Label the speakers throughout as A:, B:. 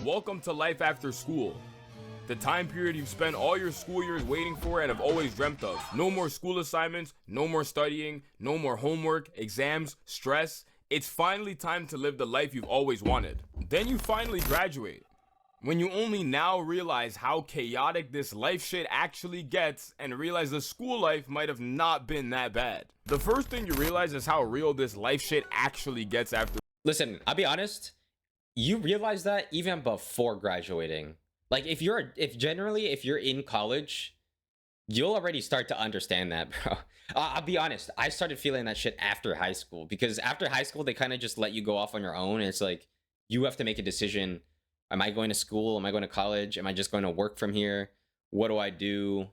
A: Welcome to life after school. The time period you've spent all your school years waiting for and have always dreamt of. No more school assignments, no more studying, no more homework, exams, stress. It's finally time to live the life you've always wanted. Then you finally graduate. When you only now realize how chaotic this life shit actually gets and realize the school life might have not been that bad. The first thing you realize is how real this life shit actually gets after.
B: Listen, I'll be honest. You realize that even before graduating. Like if you're in college, you'll already start to understand that, bro. I'll be honest. I started feeling that shit after high school because after high school, they kind of just let you go off on your own. And it's like, you have to make a decision. Am I going to school? Am I going to college? Am I just going to work from here? What do I do?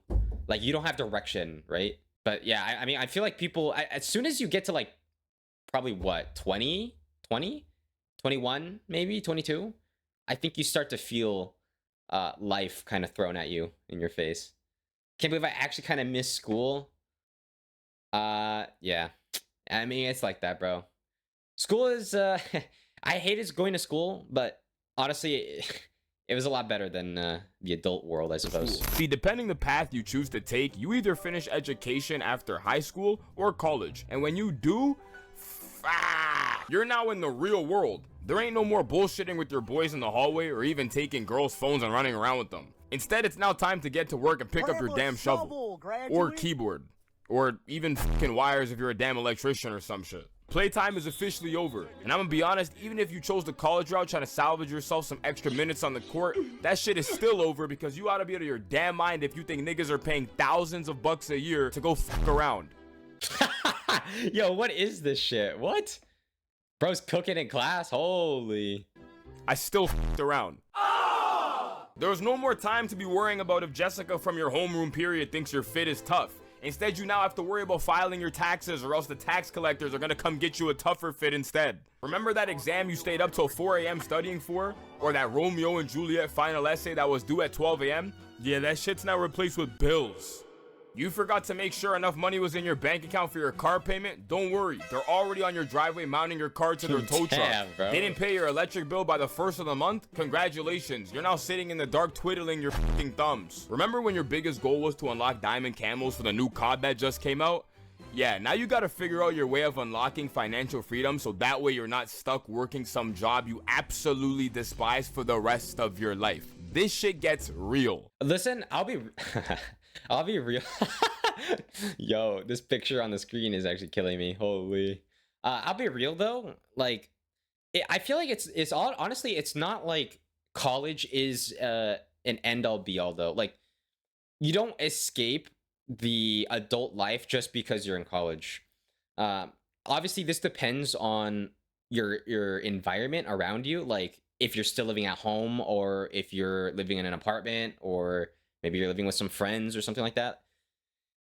B: Like, you don't have direction, right? But yeah, I mean, I feel like people, as soon as you get to like, probably what, 20, 21, maybe 22, I think you start to feel life kind of thrown at you in your face. Can't believe I actually kind of miss school. Yeah, I mean, it's like that, bro. School is, I hated going to school, but honestly, it was a lot better than the adult world, I suppose.
A: See, depending the path you choose to take, you either finish education after high school or college. And when you do, you're now in the real world. There ain't no more bullshitting with your boys in the hallway or even taking girls' phones and running around with them. Instead, it's now time to get to work and pick up your damn shovel. Or keyboard. Or even fucking wires if you're a damn electrician or some shit. Playtime is officially over. And I'm gonna be honest, even if you chose the college route trying to salvage yourself some extra minutes on the court, that shit is still over because you ought to be out of your damn mind if you think niggas are paying thousands of bucks a year to go fuck around.
B: Yo, what is this shit? What? Bro's cooking in class? Holy.
A: I still fucked around. There was no more time to be worrying about if Jessica from your homeroom period thinks your fit is tough. Instead, you now have to worry about filing your taxes or else the tax collectors are gonna come get you a tougher fit instead. Remember that exam you stayed up till 4 a.m. studying for? Or that Romeo and Juliet final essay that was due at 12 a.m.? Yeah, that shit's now replaced with bills. You forgot to make sure enough money was in your bank account for your car payment? Don't worry, they're already on your driveway mounting your car to their tow truck.
B: Bro.
A: They didn't pay your electric bill by the first of the month? Congratulations, you're now sitting in the dark twiddling your fucking thumbs. Remember when your biggest goal was to unlock diamond camos for the new COD that just came out? Yeah, now you gotta figure out your way of unlocking financial freedom so that way you're not stuck working some job you absolutely despise for the rest of your life. This shit gets real.
B: Listen, I'll be real. Yo, this picture on the screen is actually killing me. Holy. I'll be real though. Like, I feel like it's all honestly. It's not like college is an end all be all though. Like, you don't escape the adult life just because you're in college. Obviously, this depends on your environment around you. Like, if you're still living at home, or if you're living in an apartment, or maybe you're living with some friends or something like that.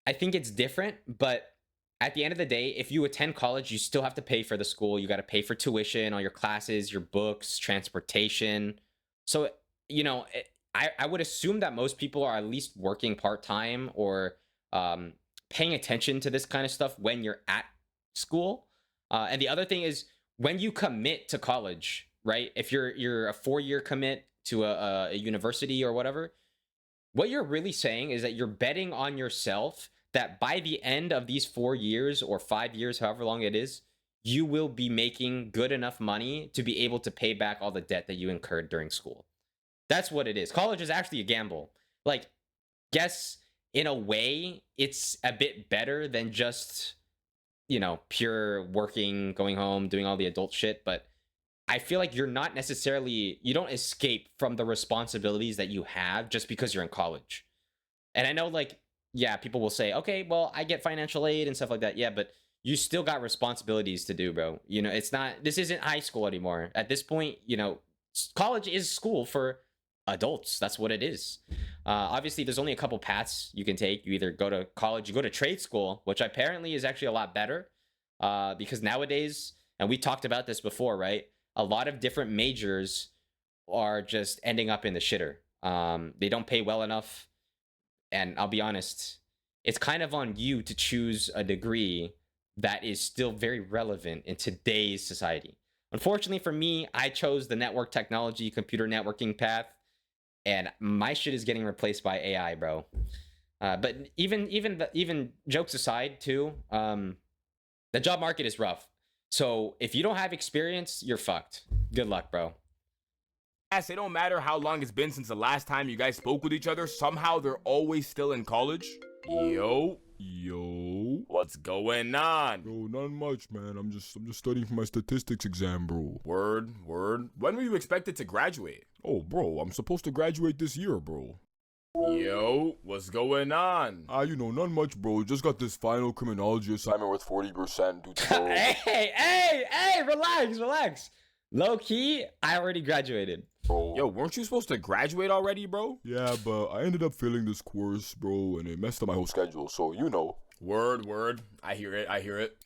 B: I think it's different, but at the end of the day, if you attend college, you still have to pay for the school. You got to pay for tuition, all your classes, your books, transportation. So, you know, I would assume that most people are at least working part-time or paying attention to this kind of stuff when you're at school. And the other thing is, when you commit to college, right? If you're a 4-year commit to a university or whatever, what you're really saying is that you're betting on yourself that by the end of these 4 years or 5 years, however long it is, you will be making good enough money to be able to pay back all the debt that you incurred during school. That's what it is. College is actually a gamble. Like, guess in a way, it's a bit better than just, you know, pure working, going home, doing all the adult shit, but I feel like you don't escape from the responsibilities that you have just because you're in college. And I know, like, yeah, people will say, okay, well, I get financial aid and stuff like that. Yeah, but you still got responsibilities to do, bro. You know, this isn't high school anymore. At this point, you know, college is school for adults. That's what it is. Obviously, there's only a couple paths you can take. You either go to college, you go to trade school, which apparently is actually a lot better because nowadays, and we talked about this before, right? A lot of different majors are just ending up in the shitter. They don't pay well enough. And I'll be honest, it's kind of on you to choose a degree that is still very relevant in today's society. Unfortunately for me, I chose the network technology, computer networking path, and my shit is getting replaced by AI, bro. But even jokes aside, too, the job market is rough. So if you don't have experience, you're fucked. Good luck, bro.
A: It don't matter how long it's been since the last time you guys spoke with each other, somehow they're always still in college. Yo, what's going on?
C: Bro, not much, man. I'm just studying for my statistics exam, bro.
A: Word. When were you expected to graduate?
C: Oh, bro, I'm supposed to graduate this year, bro.
A: Yo, what's going on?
C: Not much, bro. Just got this final criminology assignment worth 40% due to
B: Hey, relax. Low key, I already graduated.
C: bro.
A: Yo, weren't you supposed to graduate already, bro?
C: Yeah, but I ended up failing this course, bro, and it messed up my whole schedule, so
A: Word. I hear it.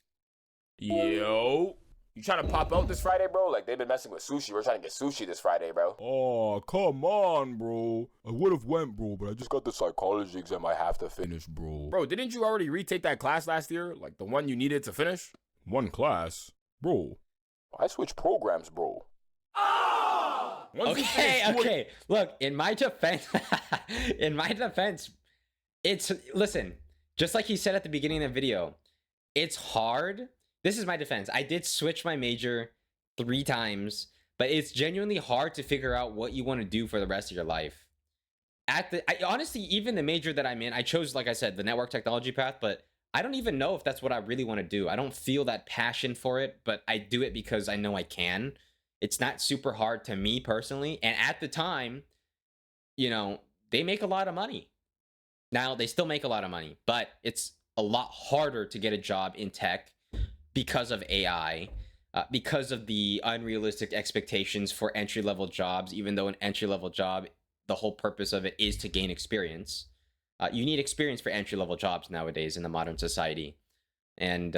A: Yo, you trying to pop out this Friday, bro? Like, they've been messing with sushi. We're trying to get sushi this Friday, bro.
C: Oh, come on, bro. I would have went, bro, but I just got the psychology exam I have to finish, bro.
A: Bro, didn't you already retake that class last year? Like, the one you needed to finish?
C: One class? Bro, I switched programs, bro.
B: Okay. Look, in my defense, listen, just like he said at the beginning of the video, it's hard. This is my defense. I did switch my major 3 times, but it's genuinely hard to figure out what you want to do for the rest of your life. Honestly, even the major that I'm in, I chose, like I said, the network technology path, but I don't even know if that's what I really want to do. I don't feel that passion for it, but I do it because I know I can. It's not super hard to me personally. And at the time, they make a lot of money. Now, they still make a lot of money, but it's a lot harder to get a job in tech because of AI, because of the unrealistic expectations for entry-level jobs, even though an entry-level job, the whole purpose of it is to gain experience. You need experience for entry-level jobs nowadays in the modern society. And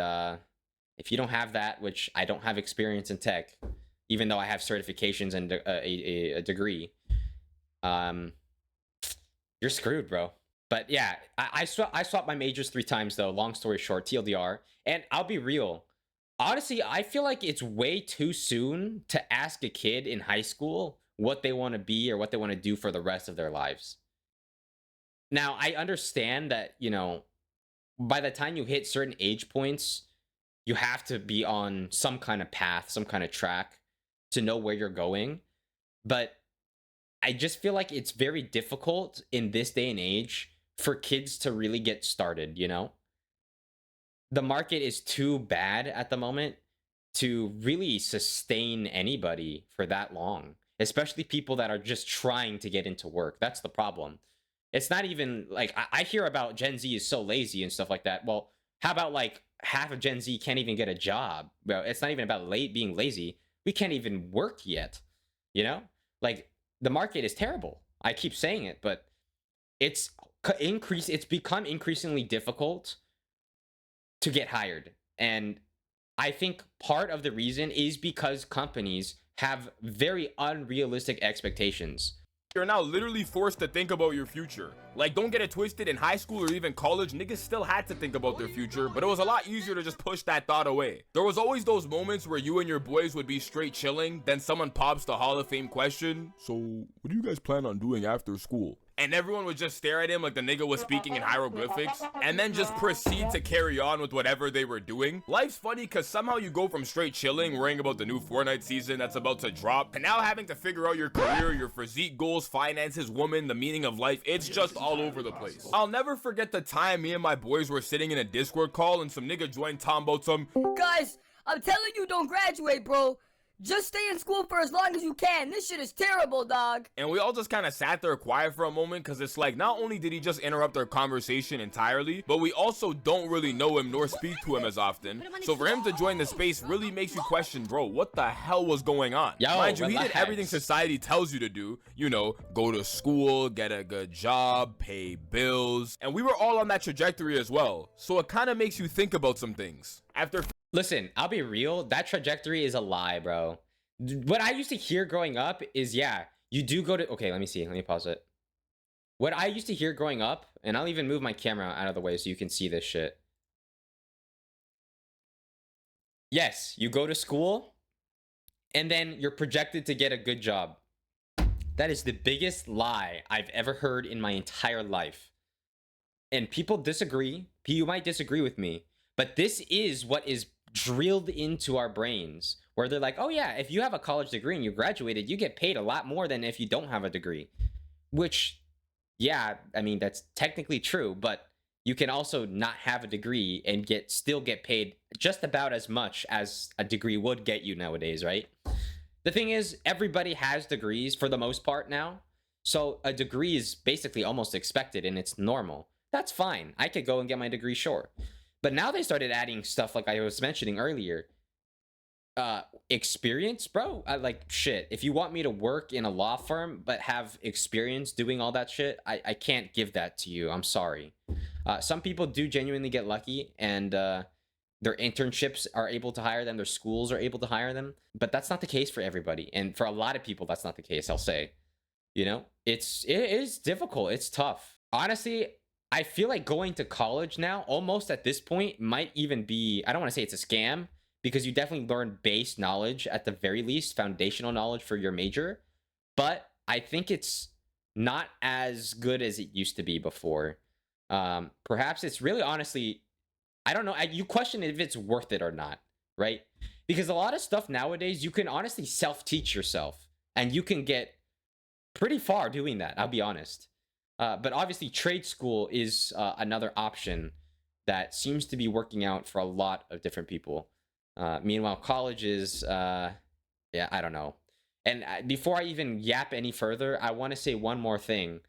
B: if you don't have that, which I don't have experience in tech, even though I have certifications and a degree, you're screwed, bro. But yeah, I swapped my majors 3 times, though. Long story short, TLDR. And I'll be real. Honestly, I feel like it's way too soon to ask a kid in high school what they want to be or what they want to do for the rest of their lives. Now, I understand that, by the time you hit certain age points, you have to be on some kind of path, some kind of track to know where you're going. But I just feel like it's very difficult in this day and age for kids to really get started, The market is too bad at the moment to really sustain anybody for that long, especially people that are just trying to get into work. That's the problem. It's not even like I hear about Gen Z is so lazy and stuff like that. Well, how about like half of Gen Z can't even get a job? Well, it's not even about being lazy. We can't even work yet. Like the market is terrible. I keep saying it, but it's become increasingly difficult to get hired. And I think part of the reason is because companies have very unrealistic expectations.
A: You're now literally forced to think about your future. Like, don't get it twisted, in high school or even college, niggas still had to think about their future, but it was a lot easier to just push that thought away. There was always those moments where you and your boys would be straight chilling, then someone pops the Hall of Fame question.
C: So, what do you guys plan on doing after school?
A: And everyone would just stare at him like the nigga was speaking in hieroglyphics, and then just proceed to carry on with whatever they were doing. Life's funny because somehow you go from straight chilling, worrying about the new Fortnite season that's about to drop, to now having to figure out your career, your physique goals, finances, woman, the meaning of life. It's just all over the place. I'll never forget the time me and my boys were sitting in a Discord call and some nigga joined Tom about some,
D: Guys, I'm telling you, don't graduate, bro. Just stay in school for as long as you can. This shit is terrible, dog.
A: and we all just kind of sat there quiet for a moment because it's like not only did he just interrupt our conversation entirely, but we also don't really know him nor speak to him as often. So for him to join the space really makes you question, bro, what the hell was going on? Mind you, he did everything society tells you to do, go to school, get a good job, pay bills, and we were all on that trajectory as well. So it kind of makes you think about some things.
B: Listen, I'll be real. That trajectory is a lie, bro. What I used to hear growing up is, yeah, you do go to... Okay, let me see. Let me pause it. What I used to hear growing up, and I'll even move my camera out of the way so you can see this shit. Yes, you go to school, and then you're projected to get a good job. That is the biggest lie I've ever heard in my entire life. And people disagree. You might disagree with me, but this is what is drilled into our brains, where they're like, oh yeah, if you have a college degree and you graduated, you get paid a lot more than if you don't have a degree. Which, yeah, I mean, that's technically true, but you can also not have a degree and still get paid just about as much as a degree would get you nowadays, right? The thing is, everybody has degrees for the most part now. So a degree is basically almost expected and it's normal. That's fine. I could go and get my degree, sure. But now they started adding stuff like I was mentioning earlier. Experience, bro. Like, shit. If you want me to work in a law firm but have experience doing all that shit, I can't give that to you. I'm sorry. Some people do genuinely get lucky and their internships are able to hire them, their schools are able to hire them, but that's not the case for everybody. And for a lot of people, that's not the case, I'll say. You know, it is difficult. It's tough. Honestly, I feel like going to college now, almost at this point, might even be, I don't want to say it's a scam, because you definitely learn base knowledge at the very least, foundational knowledge for your major. But I think it's not as good as it used to be before. Perhaps it's really honestly, I don't know. You question if it's worth it or not, right? Because a lot of stuff nowadays, you can honestly self-teach yourself and you can get pretty far doing that, I'll be honest. But obviously trade school is another option that seems to be working out for a lot of different people. Meanwhile, college is, yeah, I don't know. And before I even yap any further, I want to say one more thing.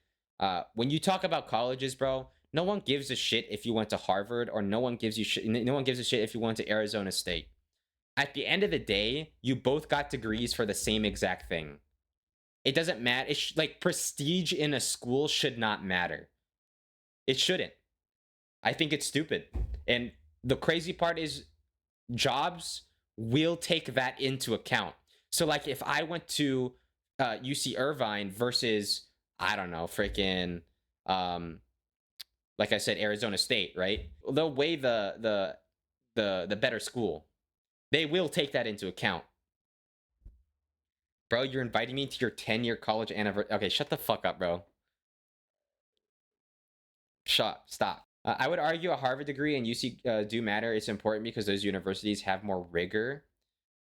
B: When you talk about colleges, bro, no one gives a shit if you went to Harvard, or no one gives a shit if you went to Arizona State. At the end of the day, you both got degrees for the same exact thing. It doesn't matter. Like, prestige in a school should not matter. It shouldn't. I think it's stupid. And the crazy part is jobs will take that into account. So like if I went to UC Irvine versus, I don't know, freaking like I said, Arizona State, right? They'll weigh the better school. They will take that into account. Bro, you're inviting me to your 10-year college anniversary. Okay, shut the fuck up, bro. Stop. I would argue a Harvard degree and UC do matter. It's important because those universities have more rigor.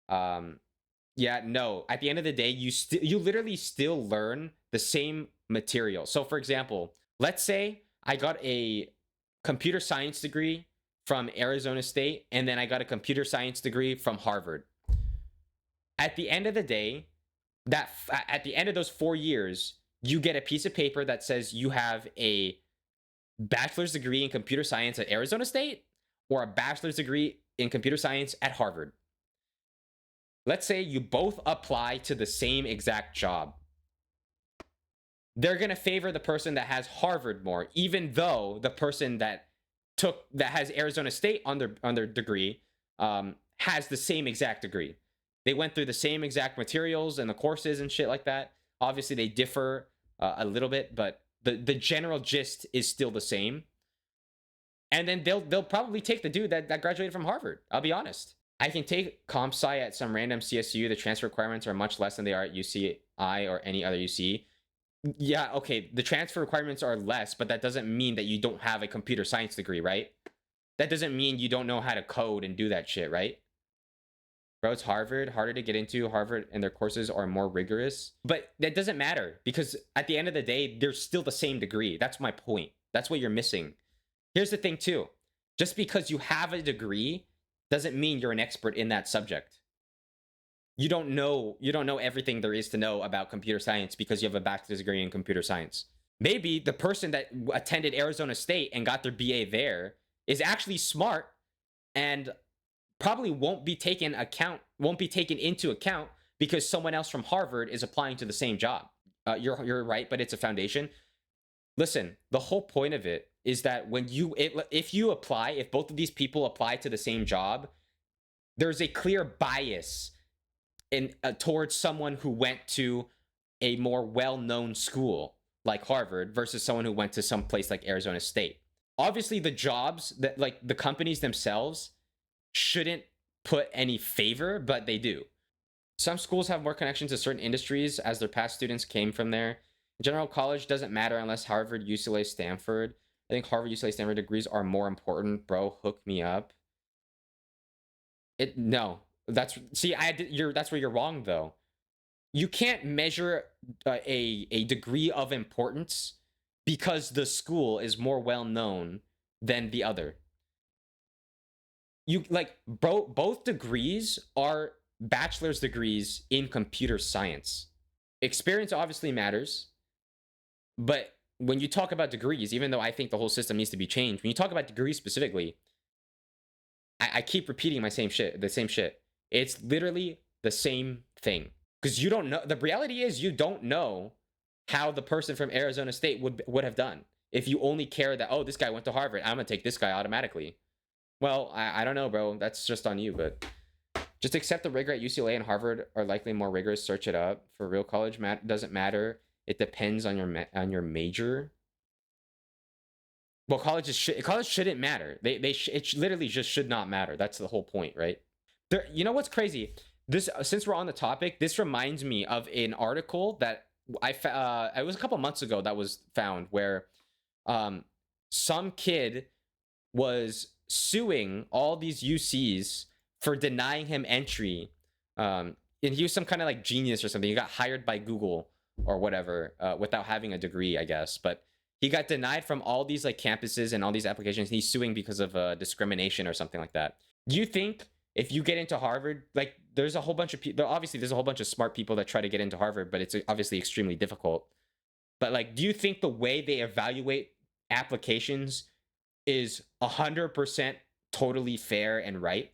B: Yeah, no. At the end of the day, you literally still learn the same material. So, for example, let's say I got a computer science degree from Arizona State, and then I got a computer science degree from Harvard. At the end of the day, at the end of those 4 years, you get a piece of paper that says you have a bachelor's degree in computer science at Arizona State or a bachelor's degree in computer science at Harvard. Let's say you both apply to the same exact job. They're going to favor the person that has Harvard more, even though the person that has Arizona State on their degree has the same exact degree. They went through the same exact materials and the courses and shit like that. Obviously, they differ a little bit, but the general gist is still the same. And then they'll probably take the dude that graduated from Harvard. I'll be honest. I can take comp sci at some random CSU. The transfer requirements are much less than they are at UCI or any other UC. Yeah, okay, the transfer requirements are less, but that doesn't mean that you don't have a computer science degree, right? That doesn't mean you don't know how to code and do that shit, right? Bro, it's Harvard, harder to get into. Harvard and their courses are more rigorous. But that doesn't matter because at the end of the day, they're still the same degree. That's my point. That's what you're missing. Here's the thing too. Just because you have a degree doesn't mean you're an expert in that subject. You don't know everything there is to know about computer science because you have a bachelor's degree in computer science. Maybe the person that attended Arizona State and got their BA there is actually smart and probably won't be taken into account because someone else from Harvard is applying to the same job. You're right, but it's a foundation. Listen, the whole point of it is that if both of these people apply to the same job, there's a clear bias towards someone who went to a more well-known school like Harvard versus someone who went to some place like Arizona State. Obviously, the jobs that like the companies themselves shouldn't put any favor, but they do. Some schools have more connections to certain industries as their past students came from there. General college doesn't matter unless Harvard, UCLA, Stanford. I think Harvard, UCLA, Stanford degrees are more important, bro. Hook me up. No, that's where you're wrong though. You can't measure a degree of importance because the school is more well known than the other. You like both degrees are bachelor's degrees in computer science. Experience obviously matters, but when you talk about degrees, even though I think the whole system needs to be changed, when you talk about degrees specifically, I keep repeating the same shit. It's literally the same thing. Because you don't know. The reality is you don't know how the person from Arizona State would have done if you only care that, oh, this guy went to Harvard, I'm gonna take this guy automatically. Well, I don't know, bro. That's just on you, but just accept the rigor at UCLA and Harvard are likely more rigorous. Search it up. For real, college doesn't matter. It depends on your major. Well, college shouldn't matter. It literally just should not matter. That's the whole point, right? You know what's crazy? This, since we're on the topic, this reminds me of an article that it was a couple months ago that was found where some kid was suing all these UCs for denying him entry, and he was some kind of like genius or something. He got hired by Google or whatever without having a degree, I guess, but he got denied from all these like campuses and all these applications. He's suing because of discrimination or something like that. Do you think if you get into Harvard, like there's a whole bunch of people, obviously there's a whole bunch of smart people that try to get into Harvard, but it's obviously extremely difficult. But like, do you think the way they evaluate applications is 100% totally fair and right?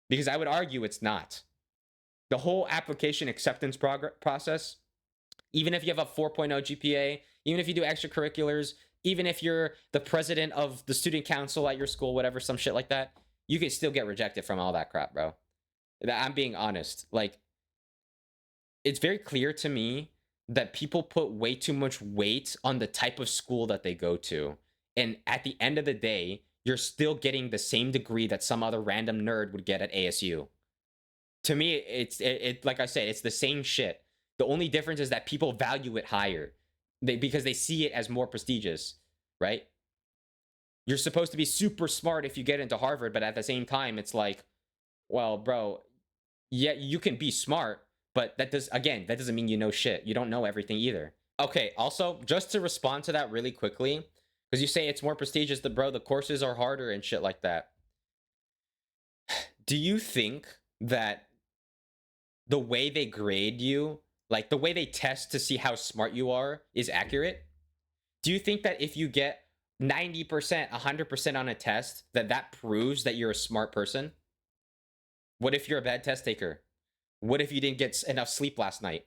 B: Because I would argue it's not. The whole application acceptance process, even if you have a 4.0 GPA, even if you do extracurriculars, even if you're the president of the student council at your school, whatever, some shit like that, you can still get rejected from all that crap, bro. I'm being honest. Like, it's very clear to me that people put way too much weight on the type of school that they go to. And at the end of the day, you're still getting the same degree that some other random nerd would get at ASU. To me, it's like I said, it's the same shit. The only difference is that people value it higher because they see it as more prestigious, right? You're supposed to be super smart if you get into Harvard, but at the same time, it's like, well, bro, yeah, you can be smart, but that doesn't mean you know shit. You don't know everything either. Okay, also, just to respond to that really quickly, because you say it's more prestigious, the courses are harder and shit like that. Do you think that the way they grade you, like the way they test to see how smart you are, is accurate? Do you think that if you get 90%, 100% on a test, that proves that you're a smart person? What if you're a bad test taker? What if you didn't get enough sleep last night?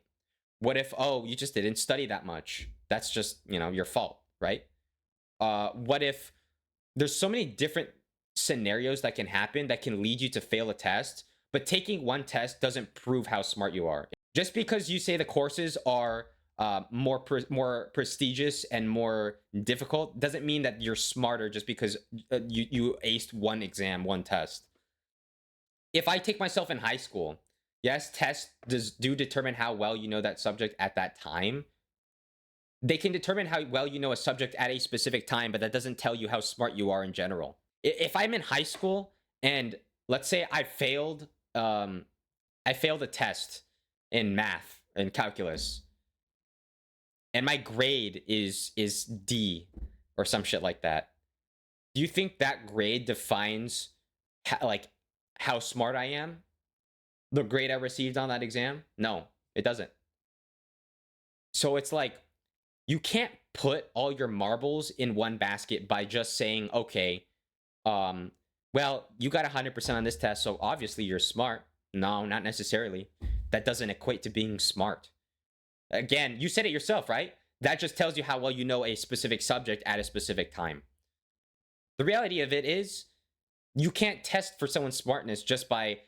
B: What if, oh, you just didn't study that much? That's just, your fault, right? What if there's so many different scenarios that can happen that can lead you to fail a test, but taking one test doesn't prove how smart you are. Just because you say the courses are more prestigious and more difficult doesn't mean that you're smarter just because you aced one exam, one test. If I take myself in high school, yes, tests do determine how well you know that subject at that time. They can determine how well you know a subject at a specific time, but that doesn't tell you how smart you are in general. If I'm in high school and let's say I failed a test in math and calculus, and my grade is D or some shit like that, do you think that grade defines how smart I am? The grade I received on that exam? No, it doesn't. So it's like, you can't put all your marbles in one basket by just saying, okay, well, you got 100% on this test, so obviously you're smart. No, not necessarily. That doesn't equate to being smart. Again, you said it yourself, right? That just tells you how well you know a specific subject at a specific time. The reality of it is, you can't test for someone's smartness just by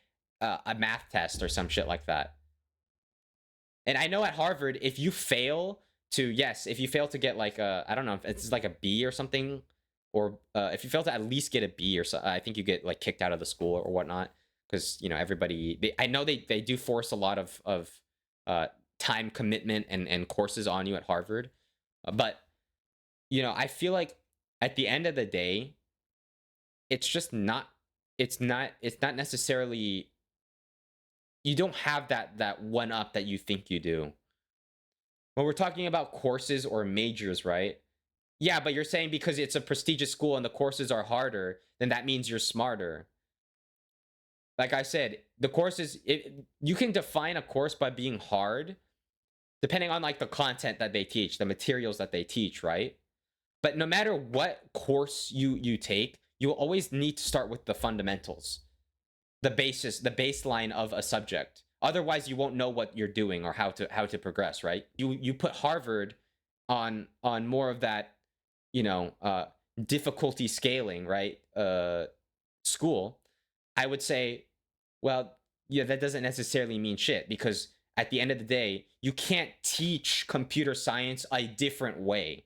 B: a math test or some shit like that. And I know at Harvard, if you fail to get like I don't know if it's like a B or something, or if you fail to at least get a B or so, I think you get like kicked out of the school or whatnot. because you know everybody. I know they do force a lot of time commitment and courses on you at Harvard, but you know I feel like at the end of the day, it's just not. It's not necessarily. You don't have that one up that you think you do. When we're talking about courses or majors, right? Yeah, but you're saying because it's a prestigious school and the courses are harder, then that means you're smarter. Like I said, the courses, you can define a course by being hard, depending on like the content that they teach, the materials that they teach, right? But no matter what course you take, you'll always need to start with the fundamentals, the baseline of a subject. Otherwise, you won't know what you're doing or how to progress, right? You put Harvard on more of that, you know, difficulty scaling, right? School, I would say, well, yeah, that doesn't necessarily mean shit, because at the end of the day, you can't teach computer science a different way.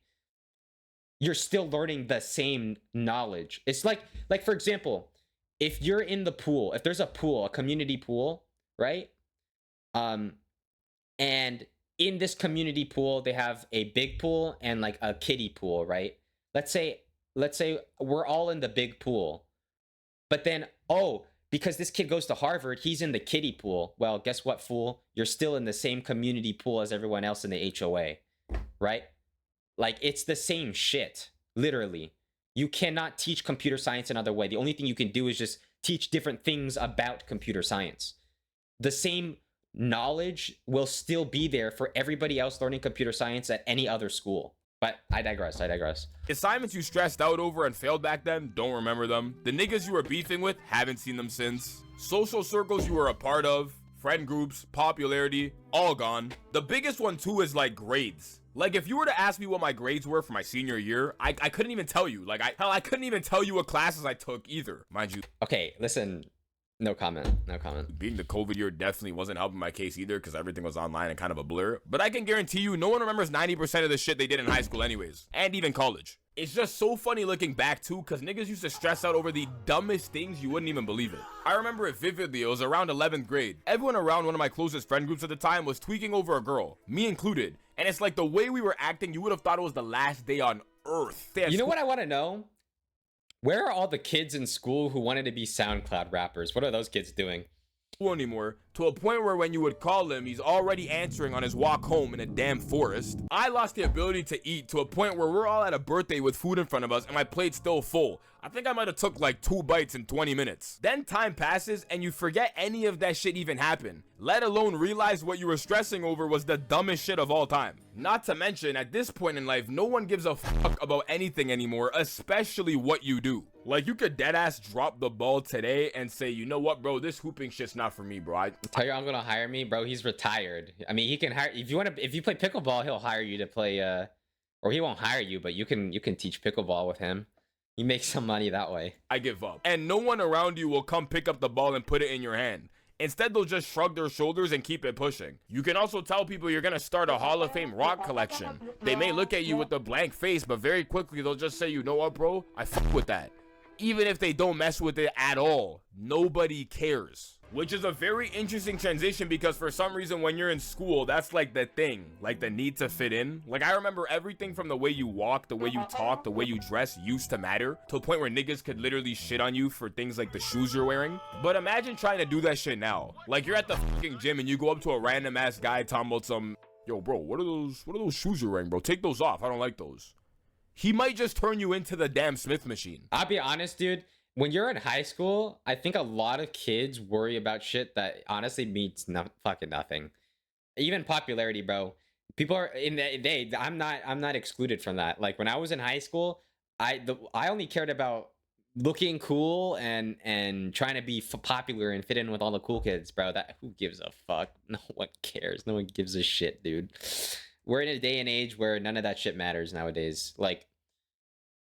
B: You're still learning the same knowledge. It's like for example, if you're in the pool, if there's a pool, a community pool, right? And in this community pool, they have a big pool and like a kiddie pool, right? Let's say we're all in the big pool, but then, oh, because this kid goes to Harvard, he's in the kiddie pool. Well, guess what, fool? You're still in the same community pool as everyone else in the HOA, right? Like, it's the same shit, literally. You cannot teach computer science another way. The only thing you can do is just teach different things about computer science. The same knowledge will still be there for everybody else learning computer science at any other school. But I digress.
A: Assignments you stressed out over and failed back then, don't remember them. The niggas you were beefing with, haven't seen them since. Social circles you were a part of, friend groups, popularity, all gone. The biggest one too is like grades. Like, if you were to ask me what my grades were for my senior year, I couldn't even tell you. Like, I couldn't even tell you what classes I took either, mind you.
B: Okay, listen, no comment.
A: Being the COVID year definitely wasn't helping my case either, because everything was online and kind of a blur. But I can guarantee you, no one remembers 90% of the shit they did in high school anyways, and even college. It's just so funny looking back too, because niggas used to stress out over the dumbest things you wouldn't even believe it. I remember it vividly. It was around 11th grade. Everyone around one of my closest friend groups at the time was tweaking over a girl, me included. And it's like the way we were acting, you would have thought it was the last day on earth.
B: You know what I want to know? Where are all the kids in school who wanted to be SoundCloud rappers? What are those kids doing?
A: Anymore, to a point where when you would call him, he's already answering on his walk home in a damn forest. I lost the ability to eat to a point where we're all at a birthday with food in front of us and my plate's still full. I think I might have took like 2 bites in 20 minutes. Then time passes and you forget any of that shit even happened, let alone realize what you were stressing over was the dumbest shit of all time. Not to mention, at this point in life, no one gives a fuck about anything anymore, especially what you do. Like, you could deadass drop the ball today and say, you know what, bro, this hooping shit's not for me, bro.
B: Tell your uncle to hire me, bro. He's retired. I mean, he can hire if you play pickleball, he'll hire you to play. Or he won't hire you, but you can teach pickleball with him. You make some money that way.
A: I give up. And no one around you will come pick up the ball and put it in your hand. Instead, they'll just shrug their shoulders and keep it pushing. You can also tell people you're gonna start a Hall of Fame rock collection. They may look at you with a blank face, but very quickly they'll just say, you know what, bro? I fuck with that. Even if they don't mess with it at all, nobody cares. Which is a very interesting transition, because for some reason when you're in school, that's like the thing, like the need to fit in. Like, I remember everything from the way you walk, the way you talk, the way you dress used to matter, to a point where niggas could literally shit on you for things like the shoes you're wearing. But imagine trying to do that shit now. Like, you're at the fucking gym and you go up to a random ass guy talking about some, yo bro, what are those shoes you're wearing, bro? Take those off, I don't like those. He might just turn you into the damn Smith machine.
B: I'll be honest, dude. When you're in high school, I think a lot of kids worry about shit that honestly means fucking nothing. Even popularity, bro. People are I'm not excluded from that. Like, when I was in high school, I only cared about looking cool and trying to be popular and fit in with all the cool kids, bro. Who gives a fuck? No one cares. No one gives a shit, dude. We're in a day and age where none of that shit matters nowadays. Like,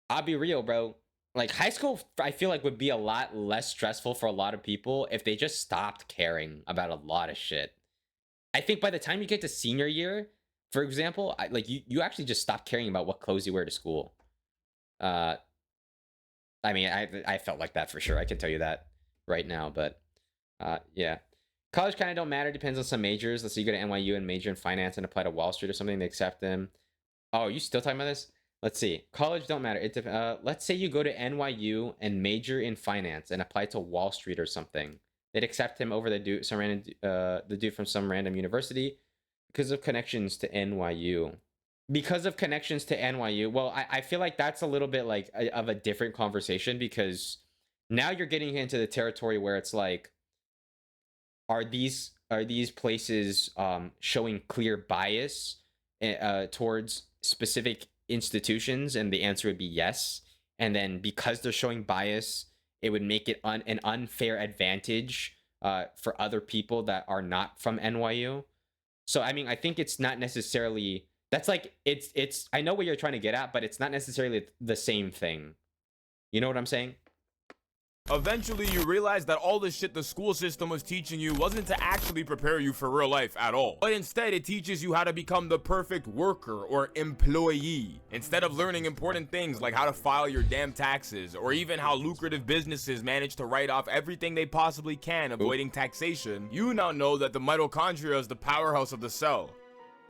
B: I'll be real, bro. Like, high school, I feel like, would be a lot less stressful for a lot of people if they just stopped caring about a lot of shit. I think by the time you get to senior year, for example, you actually just stop caring about what clothes you wear to school. I mean, I felt like that for sure. I can tell you that right now, but Yeah. College kind of don't matter. Depends on some majors. Let's say you go to NYU and major in finance and apply to Wall Street or something. They accept them. Oh, you still talking about this? Let's see. College don't matter. Let's say you go to NYU and major in finance and apply to Wall Street or something. They'd accept him over the dude from some random university because of connections to NYU. Because of connections to NYU. Well, I feel like that's a little bit like of a different conversation, because now you're getting into the territory where it's like, are these places showing clear bias towards specific institutions? And the answer would be yes. And then because they're showing bias, it would make it an unfair advantage for other people that are not from NYU. So I mean, I think it's not necessarily, that's like, it's I know what you're trying to get at, but it's not necessarily the same thing. You know what I'm saying?
A: Eventually, you realize that all the shit the school system was teaching you wasn't to actually prepare you for real life at all, but instead it teaches you how to become the perfect worker or employee. Instead of learning important things like how to file your damn taxes, or even how lucrative businesses manage to write off everything they possibly can, avoiding taxation, you now know that the mitochondria is the powerhouse of the cell.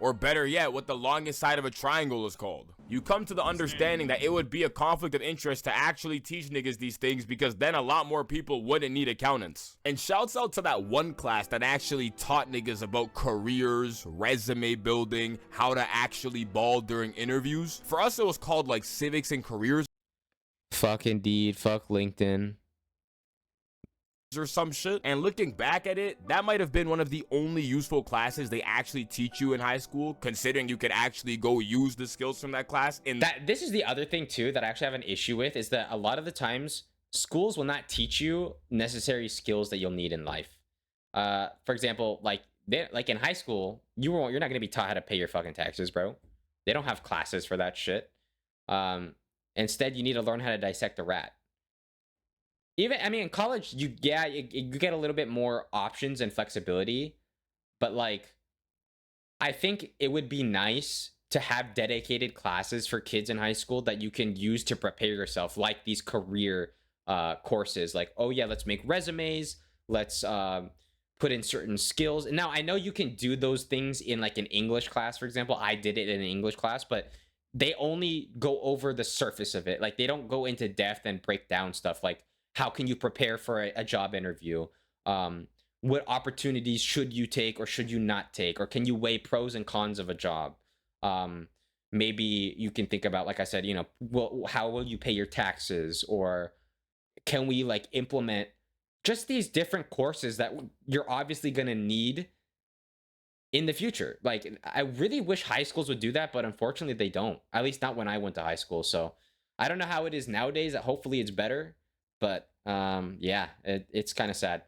A: Or better yet, what the longest side of a triangle is called. You come to the understanding that it would be a conflict of interest to actually teach niggas these things, because then a lot more people wouldn't need accountants. And shouts out to that one class that actually taught niggas about careers, resume building, how to actually ball during interviews. For us, it was called like civics and careers.
B: Fuck Indeed, fuck LinkedIn.
A: Or some shit. And looking back at it, that might have been one of the only useful classes they actually teach you in high school, considering you could actually go use the skills from that class.
B: This is the other thing too that I actually have an issue with, is that a lot of the times schools will not teach you necessary skills that you'll need in life. For example, like in high school, you're not gonna be taught how to pay your fucking taxes, bro. They don't have classes for that shit. Instead, you need to learn how to dissect a rat. Even, I mean, in college, you get a little bit more options and flexibility, but like, I think it would be nice to have dedicated classes for kids in high school that you can use to prepare yourself, like these career courses. Like, oh yeah, let's make resumes, let's put in certain skills. And now I know you can do those things in like an English class, for example. I did it in an English class, but they only go over the surface of it. Like, they don't go into depth and break down stuff like, how can you prepare for a job interview? What opportunities should you take or should you not take? Or can you weigh pros and cons of a job? Maybe you can think about, like I said, you know, well, how will you pay your taxes? Or can we like implement just these different courses that you're obviously going to need in the future? Like, I really wish high schools would do that, but unfortunately they don't. At least not when I went to high school. So I don't know how it is nowadays. Hopefully it's better. But yeah, it's kind of sad.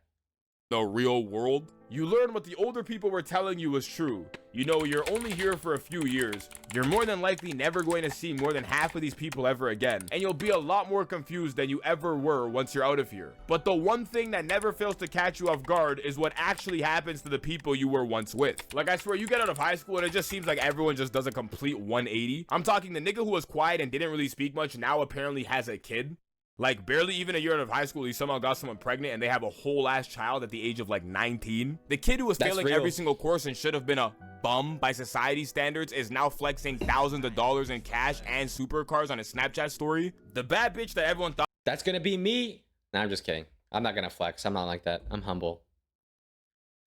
A: The real world, you learn what the older people were telling you was true. You know, you're only here for a few years. You're more than likely never going to see more than half of these people ever again. And you'll be a lot more confused than you ever were once you're out of here. But the one thing that never fails to catch you off guard is what actually happens to the people you were once with. Like, I swear, you get out of high school and it just seems like everyone just does a complete 180. I'm talking the nigga who was quiet and didn't really speak much now apparently has a kid. Like, barely even a year out of high school, he somehow got someone pregnant and they have a whole ass child at the age of like 19. The kid who was failing every single course and should have been a bum by society standards is now flexing thousands of dollars in cash and supercars on his Snapchat story. The bad bitch that everyone thought
B: that's gonna be me. Nah, I'm just kidding. I'm not gonna flex. I'm not like that. I'm humble.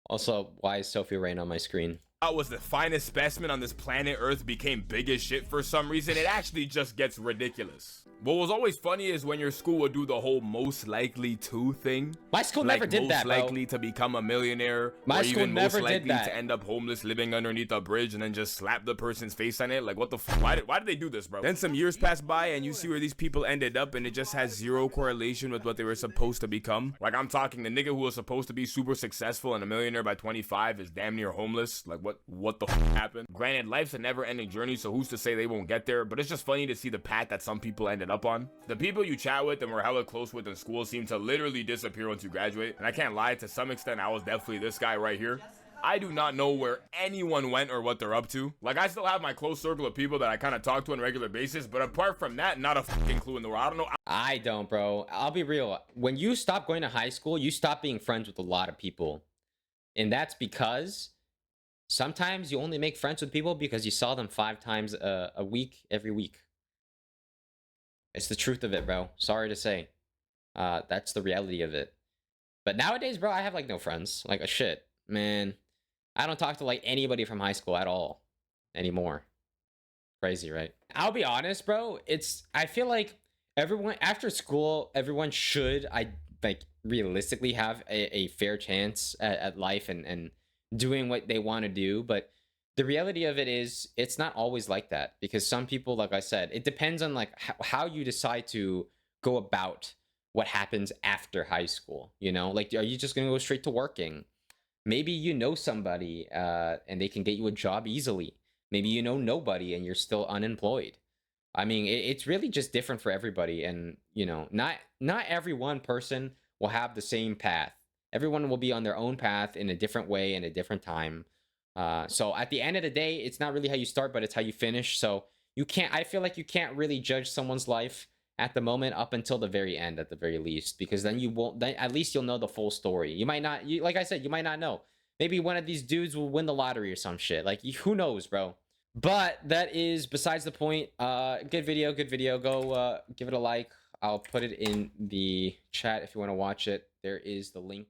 B: Also, why is Sophie Rain on my screen?
A: Was the finest specimen on this planet Earth became big as shit for some reason. It actually just gets ridiculous. What was always funny is when your school would do the whole most likely to thing.
B: My school never did that, bro.
A: Most likely to become a millionaire.
B: My school
A: even
B: never
A: most likely
B: did that.
A: to end up homeless living underneath a bridge and then just slap the person's face on it. Like, what the fuck? Why did they do this, bro? Then some years pass by and you see where these people ended up and it just has zero correlation with what they were supposed to become. Like, I'm talking the nigga who was supposed to be super successful and a millionaire by 25 is damn near homeless. Like, what the fuck happened? Granted, life's a never-ending journey, so who's to say they won't get there? But it's just funny to see the path that some people ended up on. The people you chat with and were hella close with in school seem to literally disappear once you graduate. And I can't lie, to some extent I was definitely this guy right here. I do not know where anyone went or what they're up to. Like, I still have my close circle of people that I kind of talk to on a regular basis, but apart from that, not a fucking clue in the world. I don't know.
B: I don't, bro. I'll be real. When you stop going to high school, you stop being friends with a lot of people. And that's because sometimes you only make friends with people because you saw them 5 times a week, every week. It's the truth of it, bro. Sorry to say. That's the reality of it. But nowadays, bro, I have like no friends. Like a shit, man. I don't talk to like anybody from high school at all anymore. Crazy, right? I'll be honest, bro. I feel like everyone after school, everyone should like realistically have a fair chance at life and doing what they want to do. But the reality of it is it's not always like that, because some people, like I said, it depends on like how you decide to go about what happens after high school. You know, like, are you just gonna go straight to working? Maybe you know somebody and they can get you a job easily. Maybe you know nobody and you're still unemployed. I mean, it's really just different for everybody. And, you know, not every one person will have the same path. Everyone will be on their own path in a different way in a different time. So at the end of the day, it's not really how you start, but it's how you finish. So I feel like you can't really judge someone's life at the moment up until the very end, at the very least, because then at least you'll know the full story. You might not, like I said, you might not know. Maybe one of these dudes will win the lottery or some shit. Like, who knows, bro? But that is besides the point. Good video. Go give it a like. I'll put it in the chat if you want to watch it. There is the link.